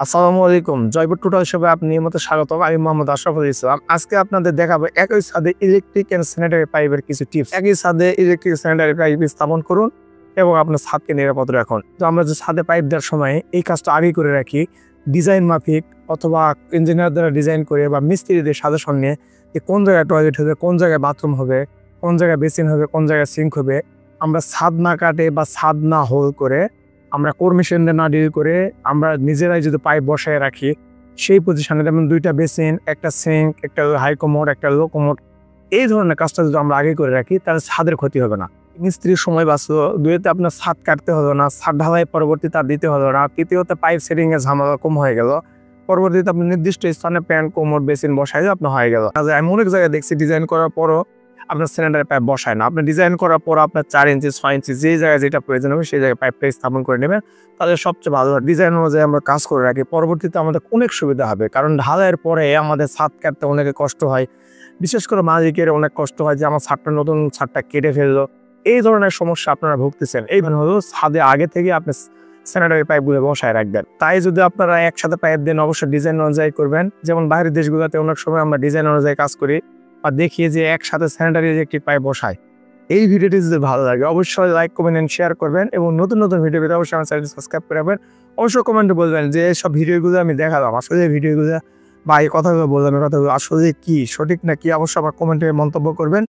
আসসালামু আলাইকুম। জয়পুর টোটাল শপে আপনি নিয়মিত স্বাগতম। আমি মোহাম্মদ আশরাফুল ইসলাম। আজকে আপনাদের দেখাবো একই ছাদে ইলেকট্রিক এন্ড স্যানিটারি পাইপের কিছু টিপস। একই ছাদে ইলেকট্রিক স্যানিটারি পাইপ স্থাপন করুন এবং আপনার ছাদকে নিরাপদ রাখুন। তো আমরা যে ছাদে পাইপ দেওয়ার সময় এই কাজটা আগেই করে রাখি। ডিজাইন মাফিক অথবা ইঞ্জিনিয়ার দ্বারা ডিজাইন করে বা মিস্ত্রিদের সাজেশন নিয়ে যে কোন জায়গায় টয়লেট হবে, কোন জায়গায় বাথরুম হবে, কোন জায়গায় বেসিন হবে, কোন জায়গায় সিঙ্ক হবে। আমরা ছাদ না কাটে বা ছাদ না হোল করে আমরা কর্মীশনদের না ডিল করে আমরা নিজেরাই যদি পাইপ বসায় রাখি সেই পজিশনে, যেমন 2টা বেসিন, একটা সিঙ্ক, একটা হাই কমোড, একটা লো কমোড, এই ধরনের কাজটা যদি আমরা আগে করে রাখি তাহলে ছাদের ক্ষতি হবে না। মিস্ত্রির সময় বাঁচলো, দুইতে আপনার ছাদ কাটতে হলো না, ছাদ ঢালাই পরবর্তী তার দিতে হলো না, তৃতীয়তে পাইপ সেটিং এর ঝামেলা কম হয়ে গেল। পরবর্তীতে আপনি নির্দিষ্ট স্থানে প্যান, কোমর, বেসিন বসাই আপনার হয়ে গেল। আমি অনেক জায়গায় দেখছি ডিজাইন করার পরও আপনার স্যানিটারি পাইপ বসায় না। আপনি ডিজাইন করার পর আপনার 4 ইঞ্চি 6 ইঞ্চি যে জায়গায় যেটা প্রয়োজন হবে সেই জায়গায় পাইপটা স্থাপন করে নেবেন, তাহলে সবচেয়ে ভালো হয়। ডিজাইন অনুযায়ী আমরা কাজ করে রাখি, পরবর্তীতে আমাদের অনেক সুবিধা হবে। কারণ ঢালাইয়ের পরে আমাদের ছাদ কাটতে অনেকে কষ্ট হয়, বিশেষ করে মালিকের অনেক কষ্ট হয় যে আমার ছাদটা নতুন ছাদটা কেটে ফেললো। এই ধরনের সমস্যা আপনারা ভুগতেছেন, এই হলো ছাদে আগে থেকে আপনি স্যানিটারি পাইপগুলো বসায় রাখবেন। তাই যদি আপনারা একসাথে পাইপ দেন অবশ্যই ডিজাইন অনুযায়ী করবেন। যেমন বাইরের দেশগুলোতে অনেক সময় আমরা ডিজাইন অনুযায়ী কাজ করি বা দেখিয়ে যে একসাথে স্যানিটারি একটি পাইপ বসায়। এই ভিডিওটি যদি ভালো লাগে অবশ্যই লাইক, কমেন্ট এন্ড শেয়ার করবেন এবং নতুন নতুন ভিডিও পেতে অবশ্যই আমার চ্যানেলটি সাবস্ক্রাইব করে রাখবেন। অবশ্যই কমেন্টে বলবেন যে সব ভিডিওগুলো আমি দেখালাম আসলে ভিডিওগুলো বা এই কথাগুলো বললাম, এই কথাগুলো আসলে কি সঠিক না কি, অবশ্যই আমার কমেন্টে মন্তব্য করবেন।